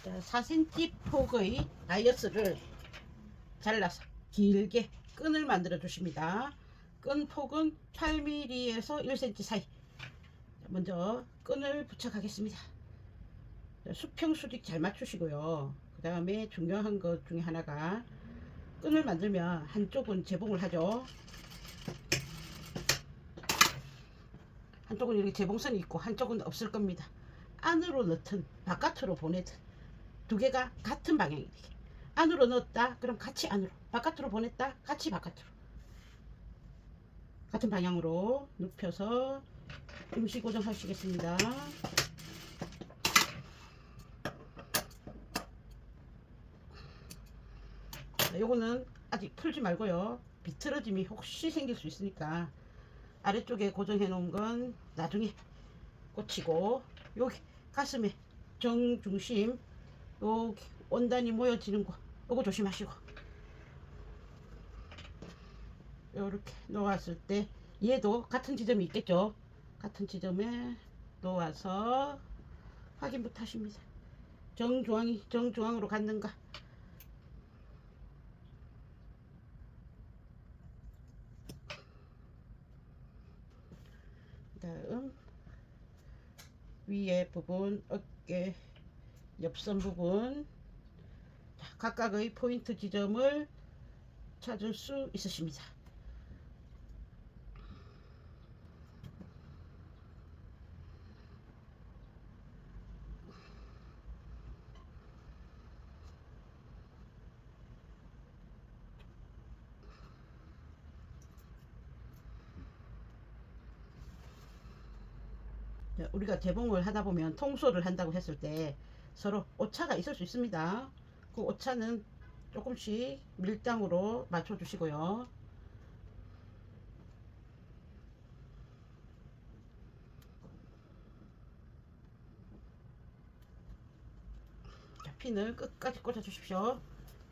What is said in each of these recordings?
자, 4cm 폭의 다이어스를 잘라서 길게 끈을 만들어 주십니다. 끈 폭은 8mm에서 1cm 사이. 먼저 끈을 부착하겠습니다. 수평 수직 잘 맞추시고요. 그 다음에 중요한 것 중에 하나가 끈을 만들면 한쪽은 재봉을 하죠. 한쪽은 이렇게 재봉선이 있고 한쪽은 없을 겁니다. 안으로 넣든 바깥으로 보내든 두 개가 같은 방향이 되게. 안으로 넣었다 그럼 같이 안으로, 바깥으로 보냈다 같이 바깥으로, 같은 방향으로 눕혀서 임시 고정하시겠습니다. 요거는 아직 풀지 말고요. 비틀어짐이 혹시 생길 수 있으니까 아래쪽에 고정해 놓은 건 나중에 꽂히고, 여기 가슴에 정중심 여기 원단이 모여지는 거 요거 조심하시고, 요렇게 놓았을 때 얘도 같은 지점이 있겠죠. 같은 지점에 놓아서 확인부터 하십니다. 정중앙이 정중앙으로 갔는가. 다음 위에 부분, 어깨 옆선 부분 각각의 포인트 지점을 찾을 수 있으십니다. 우리가 재봉을 하다 보면 통솔을 한다고 했을 때 서로 오차가 있을 수 있습니다. 그 오차는 조금씩 밀당으로 맞춰 주시고요. 자, 핀을 끝까지 꽂아 주십시오.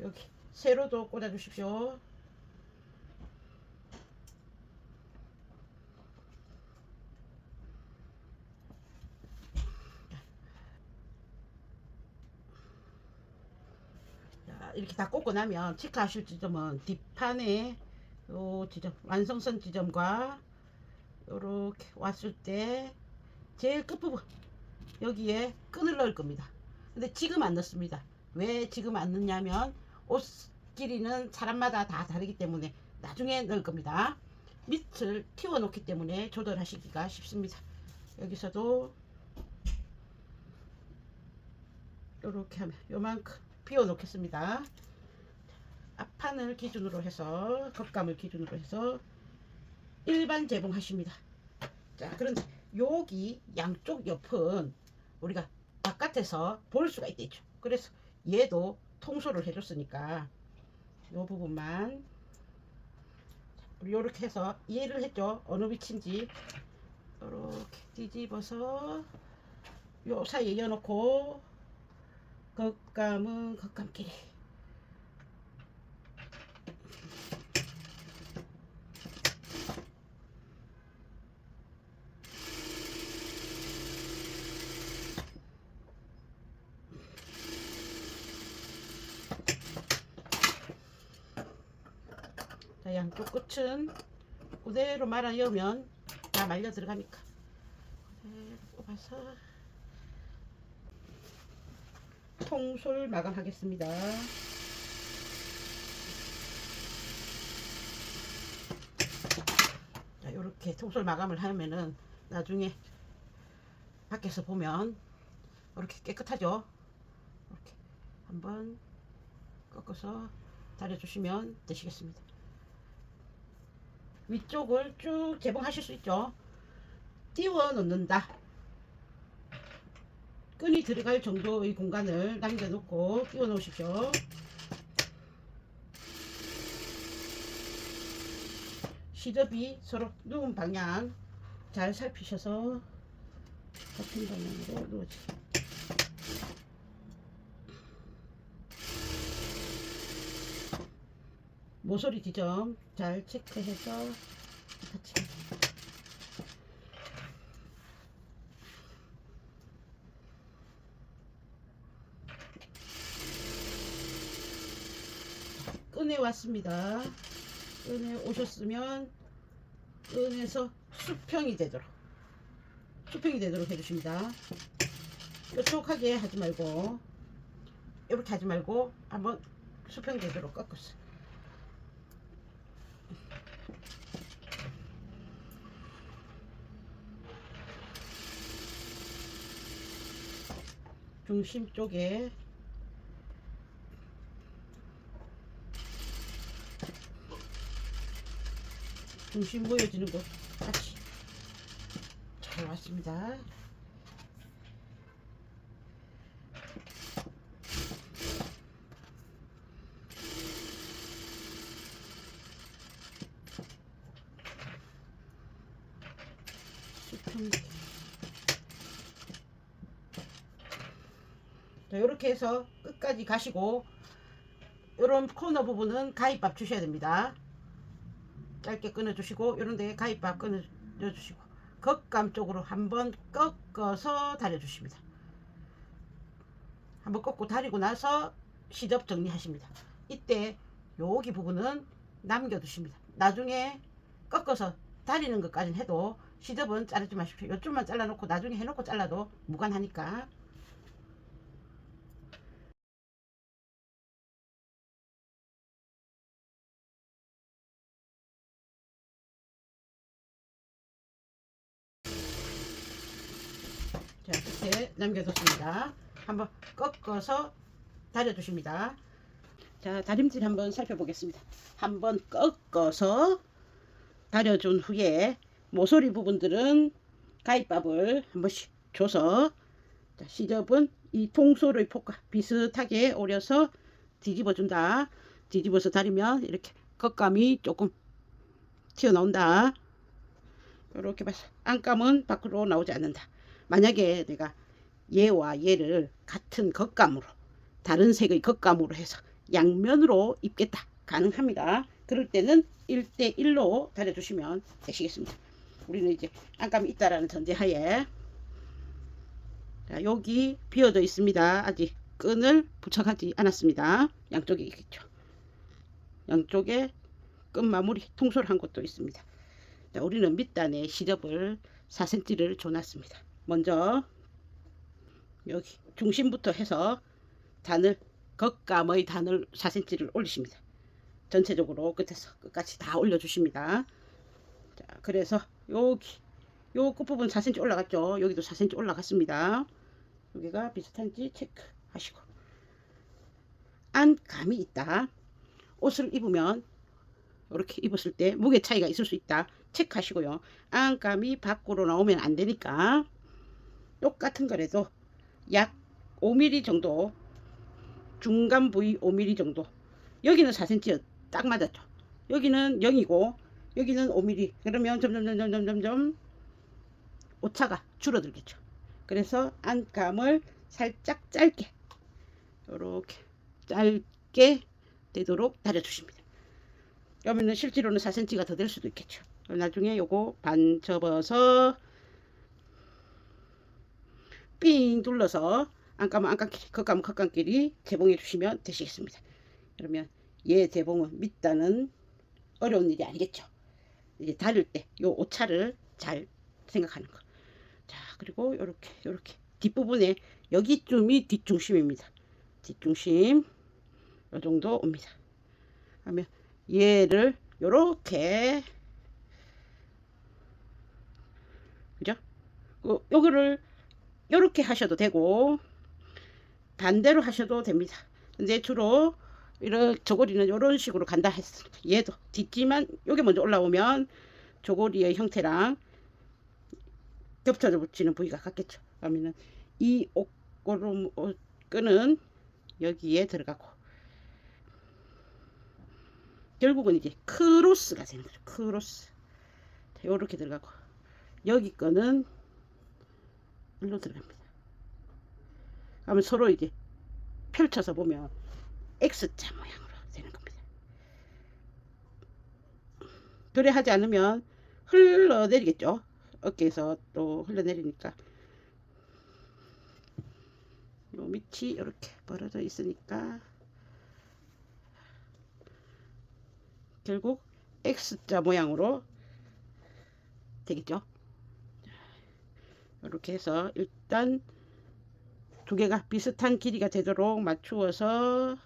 여기 세로도 꽂아 주십시오. 자, 이렇게 다 꽂고 나면 체크하실 지점은 뒷판에 요 지점, 완성선 지점과 요렇게 왔을 때 제일 끝부분 여기에 끈을 넣을 겁니다. 근데 지금 안 넣습니다. 왜 지금 안 넣냐면 옷 길이는 사람마다 다 다르기 때문에 나중에 넣을 겁니다. 밑을 틔워 놓기 때문에 조절하시기가 쉽습니다. 여기서도 이렇게 하면 요만큼 비워 놓겠습니다. 앞판을 기준으로 해서, 겉감을 기준으로 해서 일반 재봉하십니다. 자, 그런데 여기 양쪽 옆은 우리가 바깥에서 볼 수가 있겠죠. 그래서 얘도 통솔을 해줬으니까 이 부분만 이렇게 해서 이해를 했죠. 어느 위치인지 이렇게 뒤집어서 요 사이에 이어놓고 겉감은 겉감끼리 자, 양쪽 끝은 그대로 말아 여면 다 말려 들어가니까 그대로 뽑아서 통솔 마감하겠습니다. 자, 이렇게 통솔 마감을 하면은 나중에 밖에서 보면 이렇게 깨끗하죠. 이렇게 한번 꺾어서 다려주시면 되시겠습니다. 위쪽을 쭉 재봉하실 수 있죠. 띄워 놓는다. 끈이 들어갈 정도의 공간을 남겨놓고 띄워 놓으십시오. 시접이 서로 누운 방향 잘 살피셔서 같은 방향으로 누워주세요. 모서리 지점 잘 체크해서 같이 끈에 왔습니다. 끈에 오셨으면 끈에서 수평이 되도록 해주십니다. 뾰족하게 하지 말고 이렇게 하지 말고 한번 수평이 되도록 꺾었어. 중심 쪽에 중심 모여지는 곳 같이 잘 왔습니다. 수평. 자, 이렇게 해서 끝까지 가시고 이런 코너 부분은 가위밥 주셔야 됩니다. 짧게 끊어주시고 이런데 가위밥 끊어주시고 겉감 쪽으로 한번 꺾어서 다려주십니다. 한번 꺾고 다리고 나서 시접 정리하십니다. 이때 여기 부분은 남겨두십니다. 나중에 꺾어서 다리는 것까지는 해도 시접은 자르지 마십시오. 이쪽만 잘라놓고 나중에 해놓고 잘라도 무관하니까. 자, 이렇게 남겨뒀습니다. 한번 꺾어서 다려주십니다. 자, 다림질 한번 살펴보겠습니다. 한번 꺾어서 다려준 후에 모서리 부분들은 가위밥을 한 번씩 줘서, 자, 시접은 이 통솔의 폭과 비슷하게 오려서 뒤집어준다. 뒤집어서 다리면 이렇게 겉감이 조금 튀어나온다. 이렇게 봐서 안감은 밖으로 나오지 않는다. 만약에 내가 얘와 얘를 같은 겉감으로 다른 색의 겉감으로 해서 양면으로 입겠다, 가능합니다. 그럴 때는 1대1로 다려주시면 되시겠습니다. 우리는 이제 안감이 있다라는 전제하에, 자, 여기 비어져 있습니다. 아직 끈을 부착하지 않았습니다. 양쪽에 있겠죠. 양쪽에 끈 마무리 통솔한 것도 있습니다. 자, 우리는 밑단에 시접을 4cm를 줘놨습니다. 먼저 여기 중심부터 해서 단을, 겉감의 단을 4cm를 올리십니다. 전체적으로 끝에서 끝까지 다 올려주십니다. 자, 그래서 여기 요 끝부분 4cm 올라갔죠. 여기도 4cm 올라갔습니다. 여기가 비슷한지 체크하시고, 안감이 있다. 옷을 입으면 이렇게 입었을 때 무게 차이가 있을 수 있다. 체크하시고요. 안감이 밖으로 나오면 안 되니까 똑같은 거라도 약 5mm 정도, 중간 부위 5mm 정도, 여기는 4cm 딱 맞았죠. 여기는 0이고 여기는 5mm. 그러면 점점 오차가 줄어들겠죠. 그래서 안감을 살짝 짧게, 이렇게 짧게 되도록 다려주십니다. 그러면 실제로는 4cm가 더 될 수도 있겠죠. 나중에 요거 반 접어서 삥 둘러서 안감은 안감끼리, 겉감은 겉감끼리 재봉해 주시면 되시겠습니다. 그러면 얘 재봉은 밑단은 어려운 일이 아니겠죠. 이제 다릴 때 요 오차를 잘 생각하는 거. 자, 그리고 요렇게 뒷부분에 여기쯤이 뒷중심입니다. 뒷중심 요 정도 옵니다. 하면 얘를 요렇게, 그죠? 요거를 요렇게 하셔도 되고 반대로 하셔도 됩니다. 근데 주로 이런 저고리는 이런 식으로 간다 했습니다. 얘도 뒷지만 요게 먼저 올라오면 저고리의 형태랑 겹쳐져 붙이는 부위가 같겠죠. 그러면은 이 옷고름 끈은 여기에 들어가고, 결국은 이제 크로스가 되는 거죠. 크로스. 요렇게 들어가고, 여기 거는 일로 들어갑니다. 그러면 서로 이제 펼쳐서 보면 X자 모양으로 되는 겁니다. 그래 하지 않으면 흘러내리겠죠. 어깨에서 또 흘러내리니까 요 밑이 이렇게 벌어져 있으니까 결국 X자 모양으로 되겠죠. 이렇게 해서 일단 두 개가 비슷한 길이가 되도록 맞추어서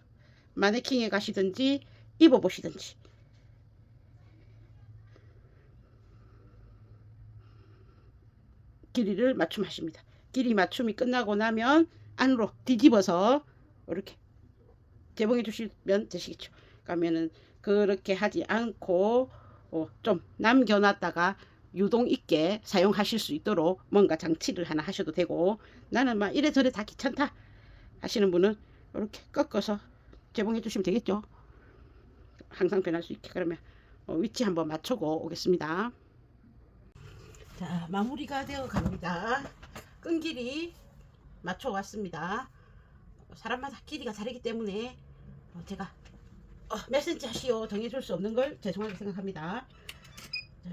마네킹에 가시든지 입어 보시든지 길이를 맞춤하십니다. 길이 맞춤이 끝나고 나면 안으로 뒤집어서 이렇게 재봉해 주시면 되시겠죠. 그러면은 그렇게 하지 않고 좀 남겨놨다가 유동 있게 사용하실 수 있도록 뭔가 장치를 하나 하셔도 되고, 나는 막 이래저래 다 귀찮다 하시는 분은 이렇게 꺾어서 재봉해 주시면 되겠죠. 항상 변할 수 있게. 그러면 위치 한번 맞추고 오겠습니다. 자, 마무리가 되어 갑니다. 끈 길이 맞춰 왔습니다. 사람마다 길이가 다르기 때문에 제가 몇 센치 하시오 정해줄 수 없는 걸 죄송하게 생각합니다. 자,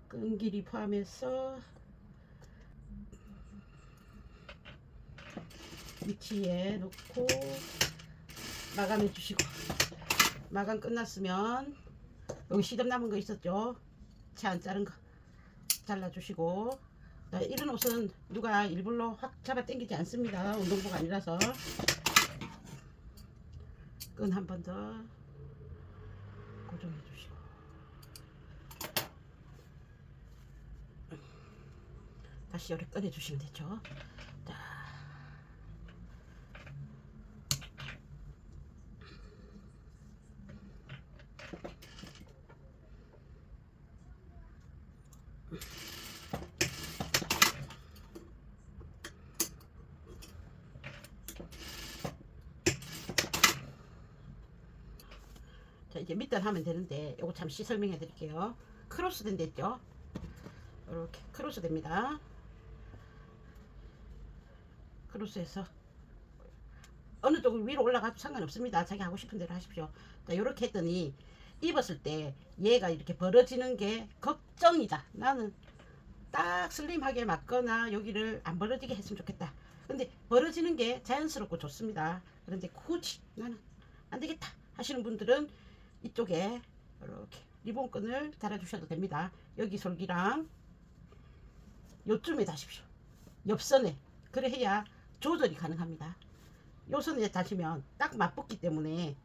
끈 길이 포함해서 위치에 놓고 마감해 주시고, 마감 끝났으면 여기 시접 남은 거 있었죠. 채 안 자른 거 잘라주시고, 이런 옷은 누가 일부러 확 잡아 당기지 않습니다. 운동복 아니라서. 끈 한 번 더 고정해 주시고, 다시 이렇게 꺼내 주시면 되죠. 자, 자, 이제 밑단 하면 되는데 요거 잠시 설명해 드릴게요. 크로스 된 데 있죠. 이렇게 크로스 됩니다. 크로스해서 어느 쪽을 위로 올라가도 상관없습니다. 자기 하고 싶은 대로 하십시오. 자, 요렇게 했더니 입었을 때 얘가 이렇게 벌어지는 게 걱정이다. 나는 딱 슬림하게 맞거나 여기를 안 벌어지게 했으면 좋겠다. 근데 벌어지는 게 자연스럽고 좋습니다. 그런데 굳이 나는 안 되겠다 하시는 분들은 이쪽에 이렇게 리본끈을 달아 주셔도 됩니다. 여기 솔기랑 요쯤에 다십시오. 옆선에. 그래 해야 조절이 가능합니다. 요 선에 다시면 딱 맞붙기 때문에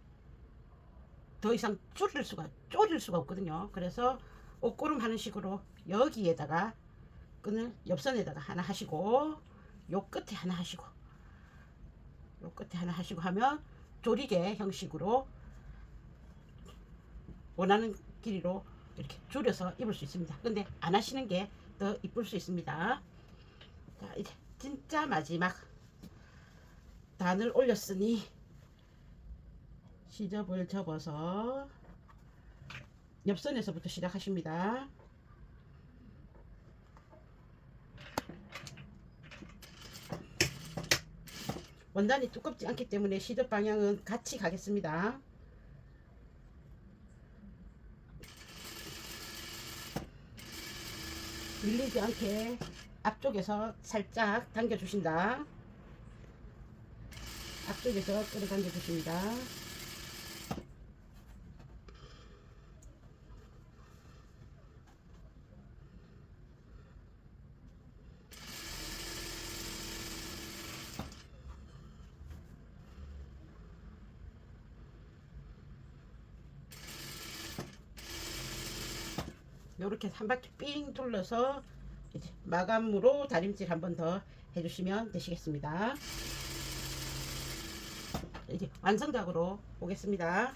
더 이상 조릴 수가 없거든요. 그래서 옷고름 하는 식으로 여기에다가 끈을 옆선에다가 하나 하시고, 요 끝에 하나 하시고, 요 끝에 하나 하시고 하면 조리개 형식으로 원하는 길이로 이렇게 줄여서 입을 수 있습니다. 근데 안 하시는 게 더 이쁠 수 있습니다. 자, 이제 진짜 마지막 단을 올렸으니 시접을 접어서 옆선에서부터 시작하십니다. 원단이 두껍지 않기 때문에 시접 방향은 같이 가겠습니다. 밀리지 않게 앞쪽에서 살짝 당겨 주신다. 앞쪽에서 끌어당겨 주십니다. 요렇게 한 바퀴 삥 둘러서 이제 마감으로 다림질 한 번 더 해주시면 되시겠습니다. 이제 완성작으로 보겠습니다.